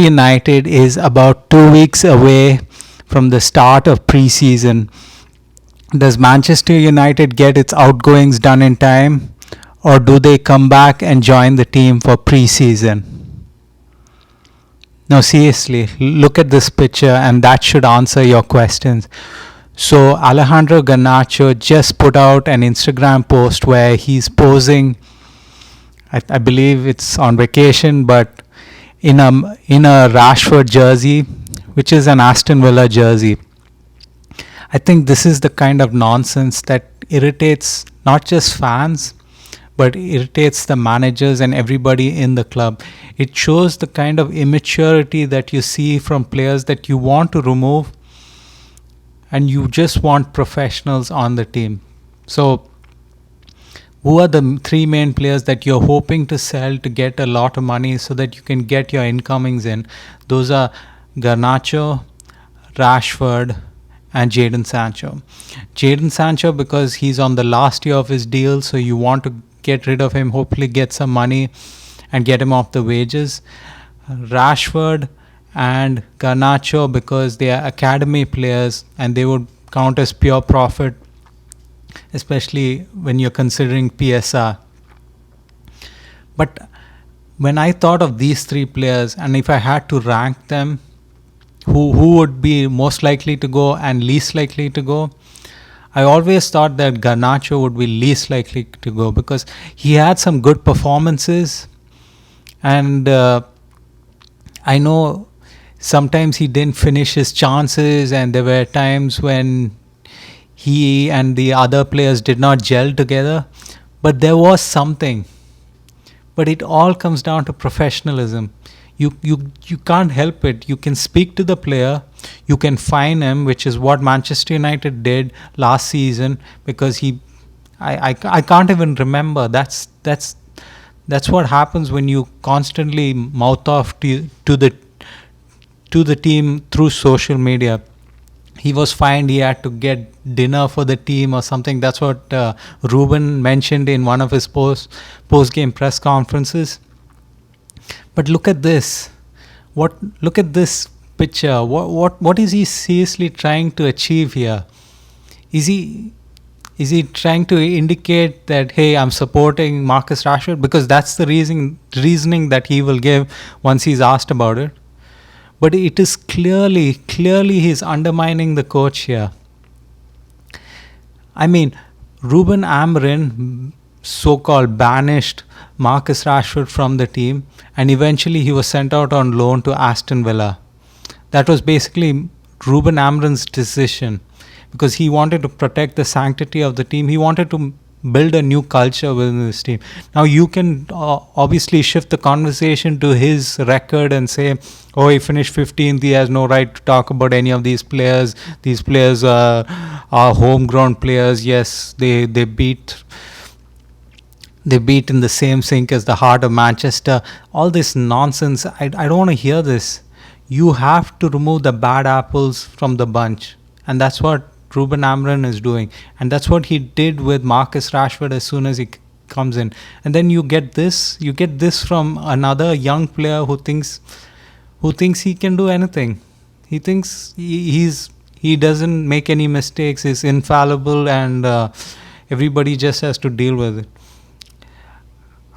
United is about 2 weeks away from the start of preseason. Does Manchester United get its outgoings done in time, or do they come back and join the team for preseason? No, seriously, look at this picture and that should answer your questions. So, Alejandro Garnacho just put out an Instagram post where he's posing. I believe it's on vacation, but in a Rashford jersey, which is an Aston Villa jersey. I think this is the kind of nonsense that irritates not just fans, but irritates the managers and everybody in the club. It shows the kind of immaturity that you see from players that you want to remove, and you just want professionals on the team. So, who are the three main players that you're hoping to sell to get a lot of money so that you can get your incomings in? Those are Garnacho, Rashford, and Jadon Sancho. Jadon Sancho, because he's on the last year of his deal, so you want to get rid of him, hopefully get some money and get him off the wages. Rashford and Garnacho, because they are academy players and they would count as pure profit, especially when you're considering PSR. But when I thought of these three players, and if I had to rank them, who would be most likely to go and least likely to go, I always thought that Garnacho would be least likely to go because he had some good performances, and I know sometimes he didn't finish his chances, and there were times when he and the other players did not gel together, but there was something. But it all comes down to professionalism. You can't help it. You can speak to the player, you can fine him, which is what Manchester United did last season, because I can't even remember. That's what happens when you constantly mouth off to the team through social media. He was fined, he had to get dinner for the team or something. That's what Ruben mentioned in one of his post-game press conferences. But look at this. Look at this picture. What is he seriously trying to achieve here? Is he trying to indicate that, hey, I'm supporting Marcus Rashford? Because that's the reasoning that he will give once he's asked about it. But it is clearly he's undermining the coach here. I mean, Ruben Amorim so-called banished Marcus Rashford from the team, and eventually he was sent out on loan to Aston Villa. That was basically Ruben Amorim's decision, because he wanted to protect the sanctity of the team. He wanted to build a new culture within this team. Now you can obviously shift the conversation to his record and say, oh, he finished 15th, he has no right to talk about any of these players. These players are homegrown players. Yes, they beat in the same sink as the heart of Manchester. All this nonsense, I don't want to hear this. You have to remove the bad apples from the bunch, and that's what Ruben Amorim is doing, and that's what he did with Marcus Rashford as soon as he comes in. And then you get this from another young player who thinks he can do anything. He thinks he doesn't make any mistakes, he's infallible, and everybody just has to deal with it.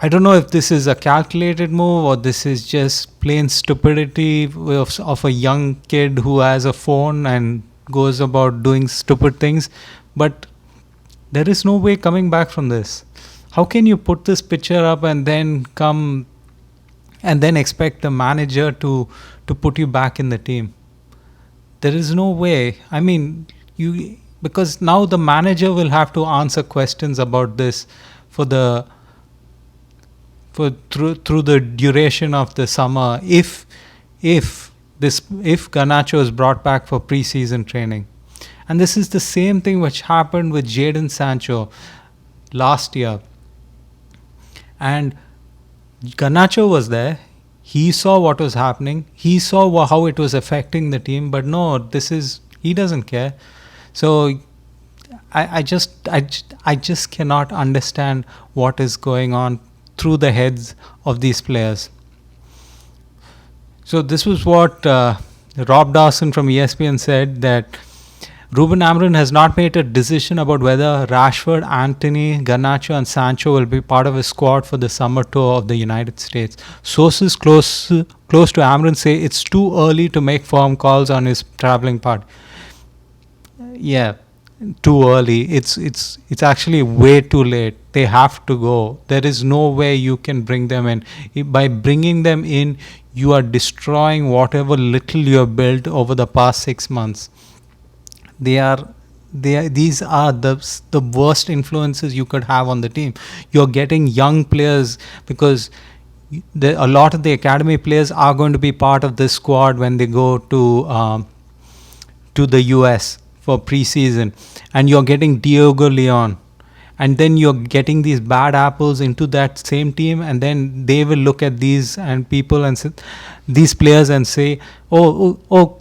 I don't know if this is a calculated move or this is just plain stupidity of a young kid who has a phone and goes about doing stupid things, but there is no way coming back from this. How can you put this picture up and then come and then expect the manager to put you back in the team? There is no way. I mean, because now the manager will have to answer questions about this through the duration of the summer, if Garnacho is brought back for preseason training. And this is the same thing which happened with Jadon Sancho last year. And Garnacho was there. He saw what was happening. He saw how it was affecting the team. But no, he doesn't care. So I just cannot understand what is going on through the heads of these players. So this was what Rob Dawson from ESPN said, that Ruben Amorim has not made a decision about whether Rashford, Anthony, Garnacho, and Sancho will be part of his squad for the summer tour of the United States. Sources close to Amorim say it's too early to make firm calls on his traveling part. Yeah, too early. It's actually way too late. They have to go. There is no way you can bring them in. By bringing them in, you are destroying whatever little you have built over the past 6 months. These are the worst influences you could have on the team. You're getting young players, because a lot of the academy players are going to be part of this squad when they go to the US for preseason, and you're getting Diego Leon, and then you're getting these bad apples into that same team, and then they will look at these and people and these players and say, oh,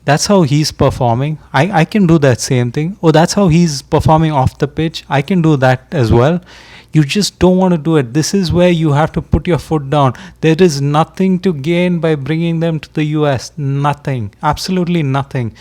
that's how he's performing. I can do that same thing. Oh, that's how he's performing off the pitch. I can do that as well. You just don't want to do it. This is where you have to put your foot down. There is nothing to gain by bringing them to the US. Nothing. Absolutely nothing.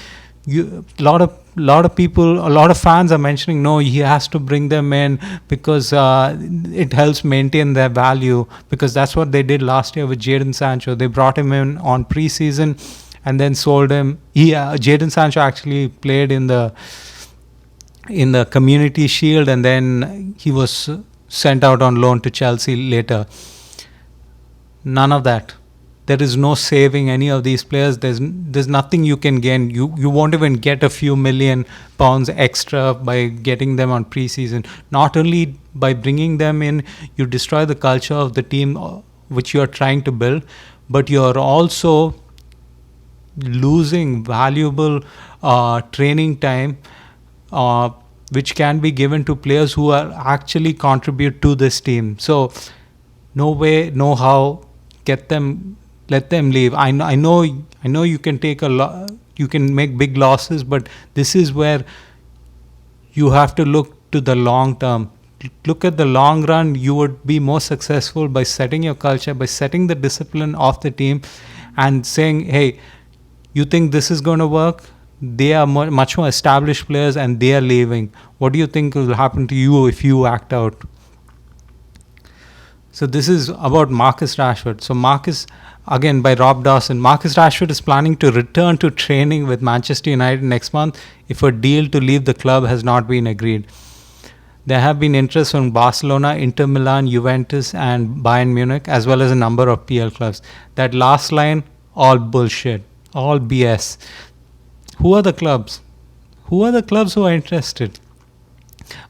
A lot of people, a lot of fans are mentioning, no, he has to bring them in because it helps maintain their value, because that's what they did last year with Jadon Sancho. They brought him in on preseason and then sold him. Jadon Sancho actually played in the Community Shield, and then he was sent out on loan to Chelsea later. None of that. There is no saving any of these players. There's nothing you can gain. You won't even get a few £1 million extra by getting them on preseason. Not only by bringing them in, you destroy the culture of the team which you are trying to build, but you are also losing valuable training time, which can be given to players who are actually contribute to this team. So no way, no how, let them leave. I know you can take you can make big losses, but this is where you have to look to the long term. Look at the long run. You would be more successful by setting your culture, by setting the discipline of the team, and saying, hey, you think this is going to work? They are much more established players and they are leaving. What do you think will happen to you if you act out? So this is about Marcus Rashford. So again by Rob Dawson, Marcus Rashford is planning to return to training with Manchester United next month if a deal to leave the club has not been agreed. There have been interest from Barcelona, Inter Milan, Juventus and Bayern Munich, as well as a number of PL clubs. That last line, all bullshit, all BS. Who are the clubs? Who are the clubs who are interested?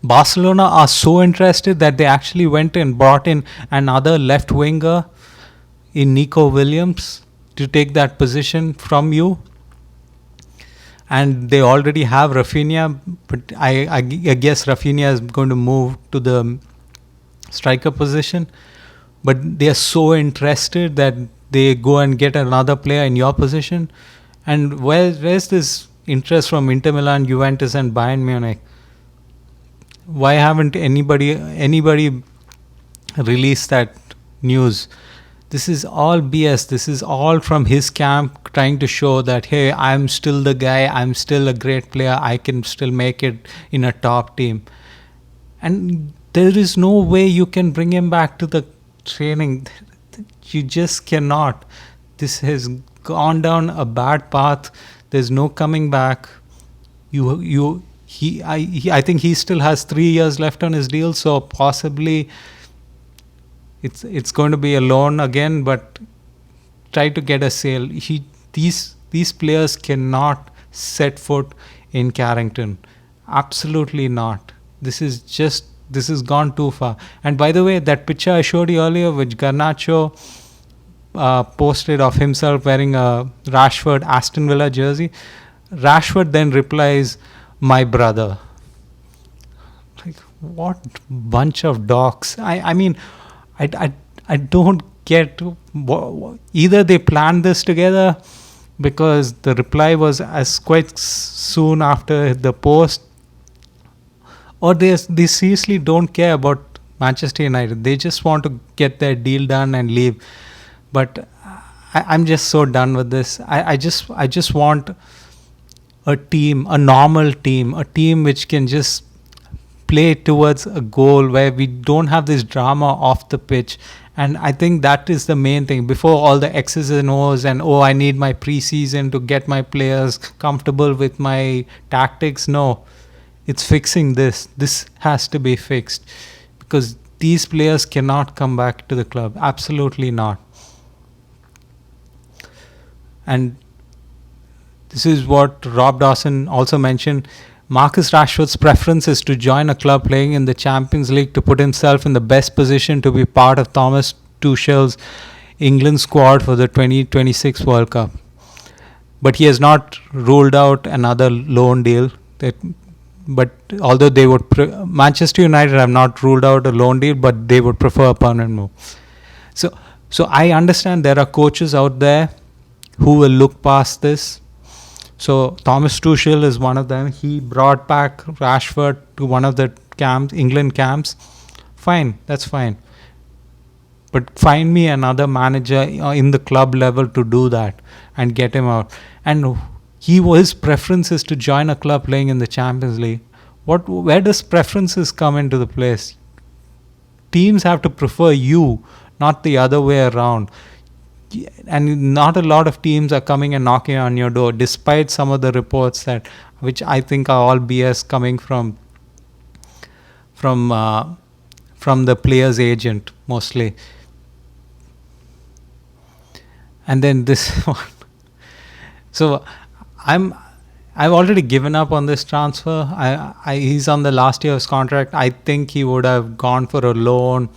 Barcelona are so interested that they actually went and brought in another left winger in Nico Williams to take that position from you. And they already have Rafinha, but I guess Rafinha is going to move to the striker position. But they are so interested that they go and get another player in your position. And where's this interest from Inter Milan, Juventus and Bayern Munich? Why haven't anybody released that news? This is all BS. This is all from his camp trying to show that, hey, I'm still the guy. I'm still a great player. I can still make it in a top team. And there is no way you can bring him back to the training. You just cannot. This has gone down a bad path. There's no coming back. I think he still has 3 years left on his deal, so possibly it's going to be a loan again, but try to get a sale. These players cannot set foot in Carrington. Absolutely not. This has gone too far. And by the way, that picture I showed you earlier, which Garnacho posted of himself wearing a Rashford Aston Villa jersey, Rashford then replies, "My brother." Like, what bunch of dogs. I mean, I don't get. Either they planned this together, because the reply was as quite soon after the post, or they seriously don't care about Manchester United. They just want to get their deal done and leave. But I'm just so done with this. I just want a team, a normal team, a team which can just play towards a goal where we don't have this drama off the pitch. And I think that is the main thing. Before all the X's and O's and, oh, I need my preseason to get my players comfortable with my tactics. No, it's fixing this. This has to be fixed because these players cannot come back to the club. Absolutely not. And this is what Rob Dawson also mentioned. Marcus Rashford's preference is to join a club playing in the Champions League to put himself in the best position to be part of Thomas Tuchel's England squad for the 2026 World Cup. But he has not ruled out another loan deal. But although they would, Manchester United have not ruled out a loan deal, but they would prefer a permanent move. So I understand there are coaches out there who will look past this. So Thomas Tuchel is one of them. He brought back Rashford to one of the camps, England camps. Fine, that's fine. But find me another manager in the club level to do that and get him out. And his preference is to join a club playing in the Champions League. Where does preferences come into the place? Teams have to prefer you, not the other way around. And not a lot of teams are coming and knocking on your door, despite some of the reports which I think are all BS coming from the player's agent mostly. And then this one. So I've already given up on this transfer. He's on the last year of his contract. I think he would have gone for a loan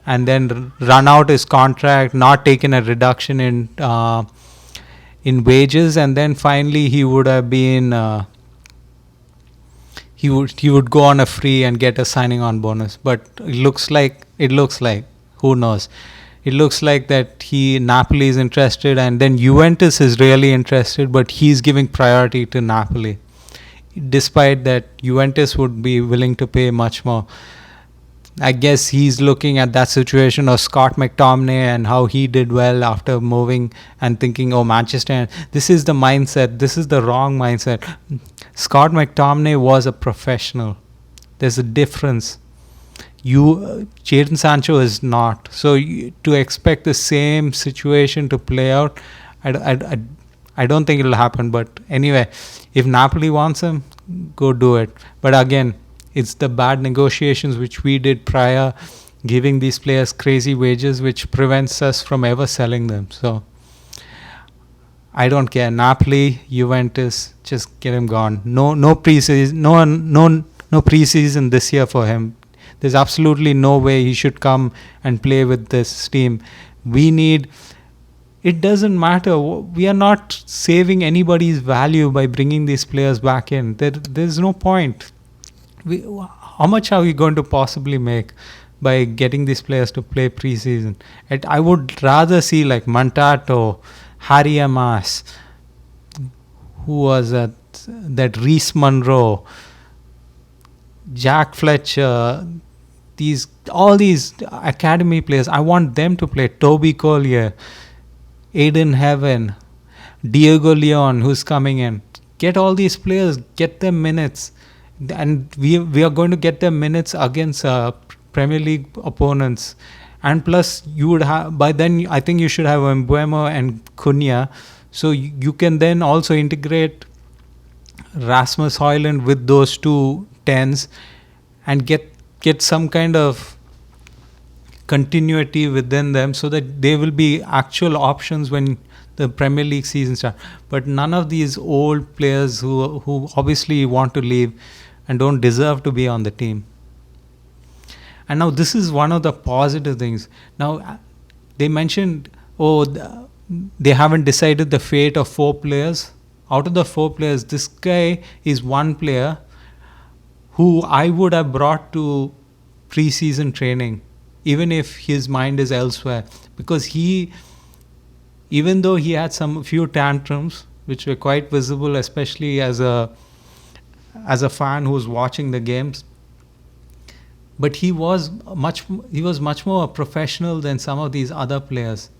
and then run out his contract, not taken a reduction in wages, and then finally he would have been he would go on a free and get a signing on bonus. But it looks like who knows. It looks like that Napoli is interested, and then Juventus is really interested, but he's giving priority to Napoli, despite that Juventus would be willing to pay much more. I guess he's looking at that situation of Scott McTominay and how he did well after moving and thinking, oh, Manchester. This is the mindset. This is the wrong mindset. Scott McTominay was a professional. There's a difference. Jadon Sancho is not. So to expect the same situation to play out, I don't think it'll happen. But anyway, if Napoli wants him, go do it. But again, it's the bad negotiations which we did prior, giving these players crazy wages, which prevents us from ever selling them. So I don't care. Napoli, Juventus, just get him gone. No preseason, no preseason this year for him. There's absolutely no way he should come and play with this team. It doesn't matter. We are not saving anybody's value by bringing these players back in. There's no point. How much are we going to possibly make by getting these players to play preseason? I would rather see like Mantato, Harry Amas, who was that Reece Monroe, Jack Fletcher, all these academy players. I want them to play. Toby Collier, Aiden Heaven, Diego Leon, who's coming in. Get all these players, get them minutes. And we are going to get them minutes against Premier League opponents. And plus, you would have, by then, I think you should have Mbeumo and Cunha. So you can then also integrate Rasmus Højlund with those two 10s and get some kind of continuity within them so that they will be actual options when the Premier League season starts. But none of these old players who obviously want to leave and don't deserve to be on the team. And now this is one of the positive things. Now they mentioned, they haven't decided the fate of 4 players. Out of the 4 players, this guy is one player who I would have brought to pre-season training, even if his mind is elsewhere, because even though he had some few tantrums which were quite visible, especially as a fan who was watching the games, but he was much more a professional than some of these other players.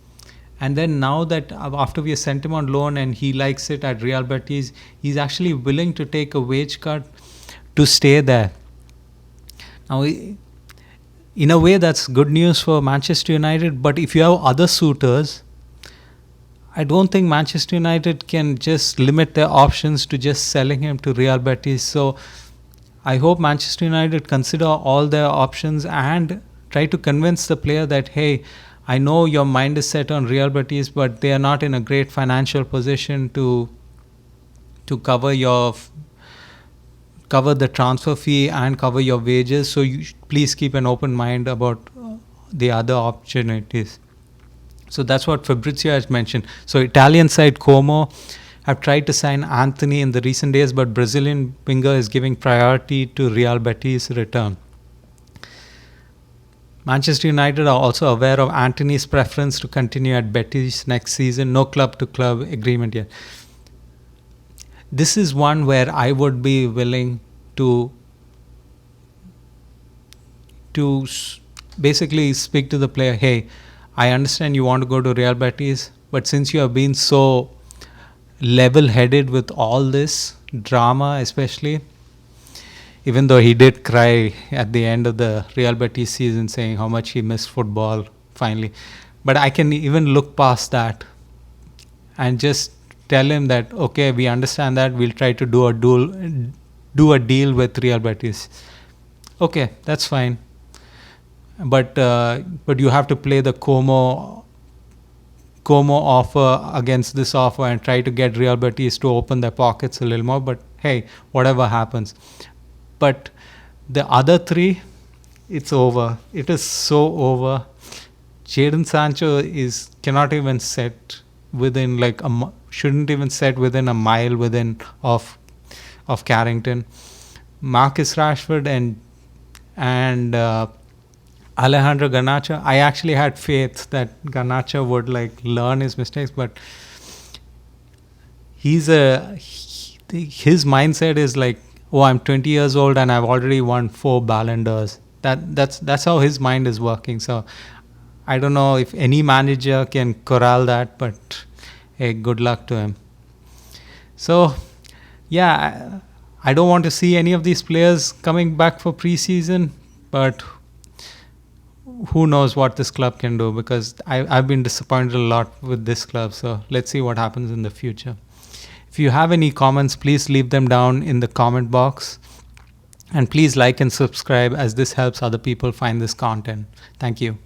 And then now that after we sent him on loan and he likes it at Real Betis, he's actually willing to take a wage cut to stay there. Now, in a way, that's good news for Manchester United. But if you have other suitors, I don't think Manchester United can just limit their options to just selling him to Real Betis. So I hope Manchester United consider all their options and try to convince the player that, hey, I know your mind is set on Real Betis, but they are not in a great financial position to cover the transfer fee and cover your wages. So you please keep an open mind about the other opportunities. So that's what Fabrizio has mentioned. So Italian side Como have tried to sign Anthony in the recent days, but Brazilian winger is giving priority to Real Betis' return. Manchester United are also aware of Anthony's preference to continue at Betis next season. No club-to-club agreement yet. This is one where I would be willing to basically speak to the player, hey, I understand you want to go to Real Betis, but since you have been so level-headed with all this drama, especially, even though he did cry at the end of the Real Betis season saying how much he missed football finally. But I can even look past that and just tell him that, okay, we understand that, we'll try to do a deal with Real Betis. Okay, that's fine. But you have to play the Como offer against this offer and try to get Real Betis to open their pockets a little more. But hey, whatever happens. But the other three, it's over. It is so over. Jadon Sancho cannot even set within shouldn't even set within a mile of Carrington. Marcus Rashford and Alejandro Garnacho. I actually had faith that Garnacho would learn his mistakes, but his mindset is oh, I'm 20 years old and I've already won 4 Ballon d'Ors. That's how his mind is working. So I don't know if any manager can corral that, but hey, good luck to him. So yeah, I don't want to see any of these players coming back for preseason, but who knows what this club can do, because I've been disappointed a lot with this club. So let's see what happens in the future. If you have any comments, please leave them down in the comment box. And please like and subscribe, as this helps other people find this content. Thank you.